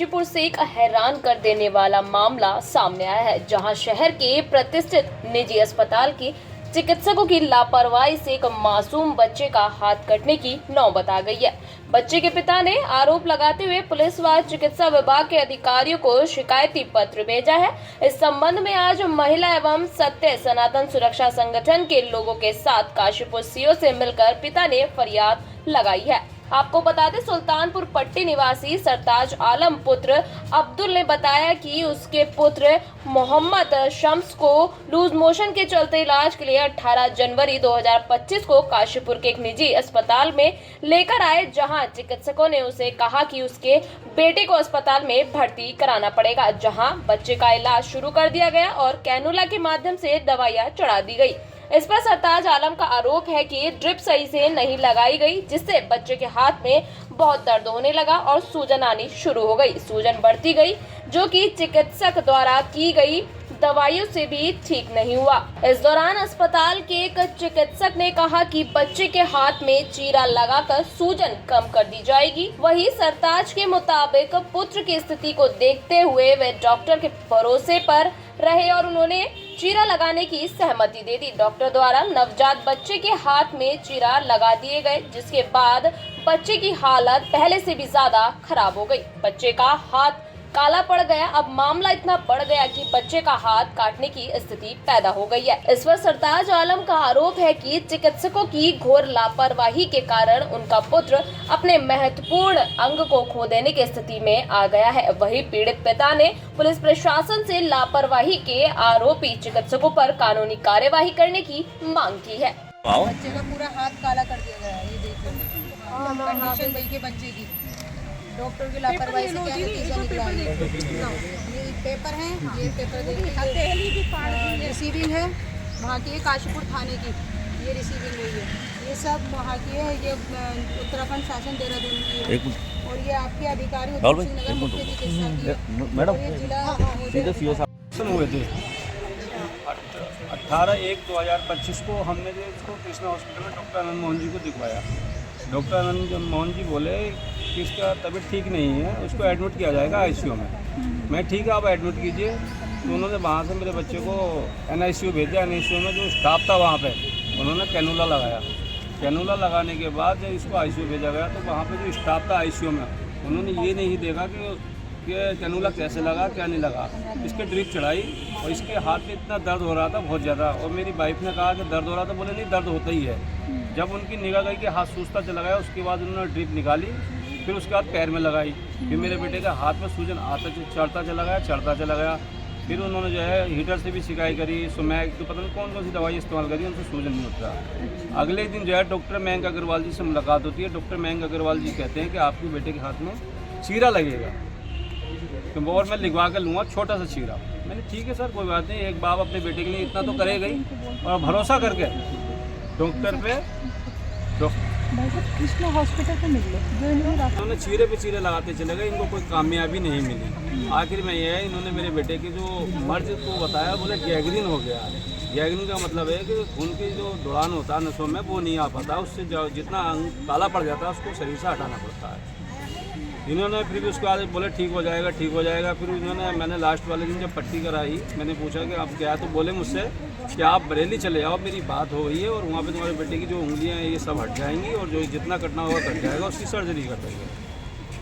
काशीपुर से एक हैरान कर देने वाला मामला सामने आया है, जहां शहर के प्रतिष्ठित निजी अस्पताल के चिकित्सकों की लापरवाही से एक मासूम बच्चे का हाथ कटने की नौबत आ गई है। बच्चे के पिता ने आरोप लगाते हुए पुलिस व चिकित्सा विभाग के अधिकारियों को शिकायती पत्र भेजा है। इस संबंध में आज महिला एवं सत्य सनातन सुरक्षा संगठन के लोगों के साथ काशीपुर सीओ से मिलकर पिता ने फरियाद लगाई है। आपको बता दें, सुल्तानपुर पट्टी निवासी सरताज आलम पुत्र अब्दुल ने बताया कि उसके पुत्र मोहम्मद शम्स को लूज मोशन के चलते इलाज के लिए 18 जनवरी 2025 को काशीपुर के एक निजी अस्पताल में लेकर आए, जहां चिकित्सकों ने उसे कहा कि उसके बेटे को अस्पताल में भर्ती कराना पड़ेगा, जहां बच्चे का इलाज शुरू कर दिया गया और कैनुला के माध्यम से दवाइयां चढ़ा दी गई। इस पर सरताज आलम का आरोप है कि ड्रिप सही से नहीं लगाई गई, जिससे बच्चे के हाथ में बहुत दर्द होने लगा और सूजन आनी शुरू हो गई। सूजन बढ़ती गई, जो कि चिकित्सक द्वारा की गई दवाइयों से भी ठीक नहीं हुआ। इस दौरान अस्पताल के एक चिकित्सक ने कहा कि बच्चे के हाथ में चीरा लगाकर सूजन कम कर दी जाएगी। वहीं सरताज के मुताबिक पुत्र की स्थिति को देखते हुए वे डॉक्टर के भरोसे पर रहे और उन्होंने चीरा लगाने की सहमति दे दी। डॉक्टर द्वारा नवजात बच्चे के हाथ में चीरा लगा दिए गए, जिसके बाद बच्चे की हालत पहले से भी ज्यादा खराब हो गई। बच्चे का हाथ काला पड़ गया। अब मामला इतना बढ़ गया कि बच्चे का हाथ काटने की स्थिति पैदा हो गई है। इस पर सरताज आलम का आरोप है कि चिकित्सकों की घोर लापरवाही के कारण उनका पुत्र अपने महत्वपूर्ण अंग को खो देने की स्थिति में आ गया है। वहीं पीड़ित पिता ने पुलिस प्रशासन से लापरवाही के आरोपी चिकित्सकों पर कानूनी कार्यवाही करने की मांग की है। बच्चे का पूरा हाथ काला कर दिया गया है, ये देखो कंडीशन वही के बच्चे की। डॉक्टर की लापरवाही से क्या नतीजा निकला है। ये पेपर है, ये पेपर देखिए, रिसीविंग है वहाँ की, काशीपुर थाने की ये रिसीविंग हुई है। ये सब वहाँ की है, ये उत्तराखंड शासन देहरादून की है और ये आपके अधिकारी नगर मुख्य चिकित्सा की है। मैडम ये जिला हुए थे 18/1/2025 को हमने जो इसको कृष्णा हॉस्पिटल में डॉक्टर आनंद मोहन जी को दिखवाया। डॉक्टर आनंद मोहन जी बोले कि इसका तबीयत ठीक नहीं है, उसको एडमिट किया जाएगा आईसीयू में। मैं ठीक है, आप एडमिट कीजिए। तो उन्होंने वहाँ से मेरे बच्चे को एनआईसीयू भेजा। एनआईसीयू में जो स्टाफ था वहाँ पे उन्होंने कैनुला लगाया। कैनुला लगाने के बाद जब इसको आईसीयू भेजा गया तो वहाँ पे जो स्टाफ था आईसीयू में, उन्होंने ये नहीं देखा कि कैनुला कैसे लगा क्या नहीं लगा। इसके ड्रिप चढ़ाई और इसके हाथ में इतना दर्द हो रहा था बहुत ज़्यादा। और मेरी वाइफ ने कहा कि दर्द हो रहा था, बोले नहीं दर्द होता ही है। जब उनकी निगाह गई कि हाथ सूजता चला गया, उसके बाद उन्होंने ड्रिप निकाली, फिर उसके बाद पैर में लगाई। फिर मेरे बेटे का हाथ में सूजन चढ़ता चला गया। फिर उन्होंने जो है हीटर से भी शिकायत करी, सुमैक तो पता नहीं कौन कौन सी दवाई इस्तेमाल करी, उनसे सूजन नहीं उठता। अगले दिन जो है डॉक्टर मयंक अग्रवाल जी से मुलाकात होती है। डॉक्टर मयंक अग्रवाल जी कहते हैं कि आपके बेटे के हाथ में चीरा लगेगा, तो और मैं लिखवा कर लूँगा छोटा सा चीरा। मैंने ठीक है सर, कोई बात नहीं, एक बाप अपने बेटे के लिए इतना तो करेगा ही। और भरोसा करके डॉक्टर पे कृष्णा हॉस्पिटल पे मिले, इन्होंने चीरे पे चीरे लगाते चले गए, इनको कोई कामयाबी नहीं मिली। आखिर में ये है, इन्होंने मेरे बेटे के जो मर्ज को बताया, बोले गैंग्रीन हो गया। गैंग्रीन का मतलब है कि खून की जो दौड़ान होता है नसों में वो नहीं आ पाता, उससे जितना अंग काला पड़ जाता है उसको शरीर से हटाना पड़ता है। इन्होंने फिर भी उसके बाद बोले ठीक हो जाएगा ठीक हो जाएगा। फिर उन्होंने, मैंने लास्ट वाले दिन जब पट्टी कराई, मैंने पूछा कि आप क्या, तो बोले मुझसे कि आप बरेली चले जाओ, मेरी बात हो गई है और वहाँ पे तुम्हारे बेटे की जो उंगलियाँ हैं ये सब हट जाएंगी और जो जितना कटना होगा कट जाएगा, उसकी सर्जरी कर देंगे।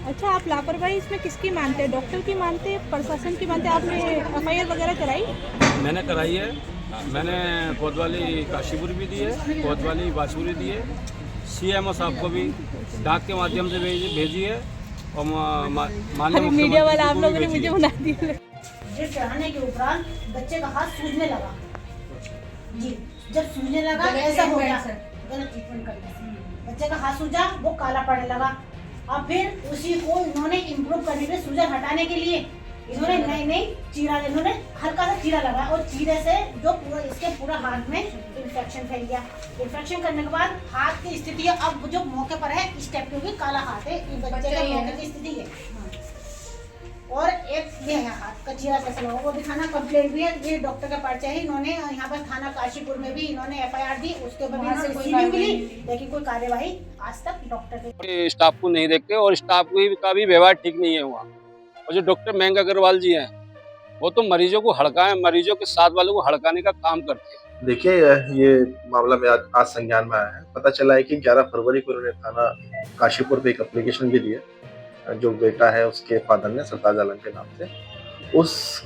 अच्छा, आप लापरवाही इसमें किसकी मानते हैं? डॉक्टर की मानते हैं, प्रशासन की मानते हैं? आपने एफआईआर वगैरह कराई? मैंने कराई है, मैंने कोतवाली काशीपुर भी दी है, कोतवाली बाजपुरी दी है, सीएमओ साहब को भी डाक के माध्यम से भेजी है और माननीय मीडिया वाला आप लोगों ने मुझे बना दिया। ड्रिप चढ़ाने के उपरांत बच्चे का हाथ सूजने लगा जी। जब सूजने लगा ऐसा हो गया, गलत ट्रीटमेंट करके बच्चे का हाथ सूजा, वो काला पड़ने लगा। अब फिर उसी को इन्होंने इम्प्रूव करने के लिए, सूजन हटाने के लिए इन्होंने नई चीरा, इन्होंने हल्का सा चीरा लगा और चीरे से जो पूरा इसके पूरा हाथ में इन्फेक्शन फैल गया। इन्फेक्शन करने के बाद हाथ की स्थिति अब जो मौके पर है इस टाइप, क्योंकि काला हाथ है, बच्चे का मौके की स्थिति है। और एक ये है हाथ का चीरा कैसा लगा, वो दिखाना कंप्लेंट भी है। ये डॉक्टर का पर्चा है, इन्होंने यहाँ पर थाना काशीपुर में भी इन्होंने एफआईआर दी, उसके ऊपर रिसीविंग मिली, लेकिन कोई कार्यवाही आज तक डॉक्टर के स्टाफ को नहीं देखते और स्टाफ का भी व्यवहार ठीक नहीं है। हुआ और जो डॉक्टर मयंक अग्रवाल जी हैं वो तो मरीजों को हड़काएं, मरीजों के साथ वालों को हड़काने का काम करते हैं। देखिए, ये मामला में आज संज्ञान में आया है। पता चला है कि 11 फरवरी को उन्होंने थाना काशीपुर पे एक एप्लीकेशन भी दी है, जो बेटा है उसके फादर ने सरताज आलम के नाम से। उस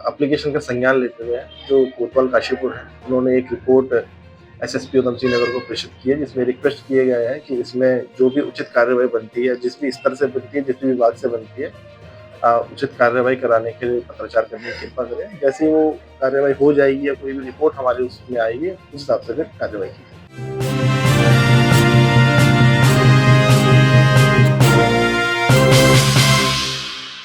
एप्लीकेशन का संज्ञान लेते हुए जो कोतवाल काशीपुर है उन्होंने एक रिपोर्ट एसएसपी उधमसिंह नगर को प्रेषित की है, जिसमें रिक्वेस्ट किया गया है कि इसमें जो भी उचित कार्यवाही बनती है, जिस भी स्तर से बनती है, जिस भी विभाग से बनती है, उचित कार्रवाई कराने के लिए पत्राचार करने की कृपा करें। जैसे ही वो कार्रवाई हो जाएगी या कोई भी रिपोर्ट हमारे उसमें आएगी, उस हिसाब से फिर कार्रवाई की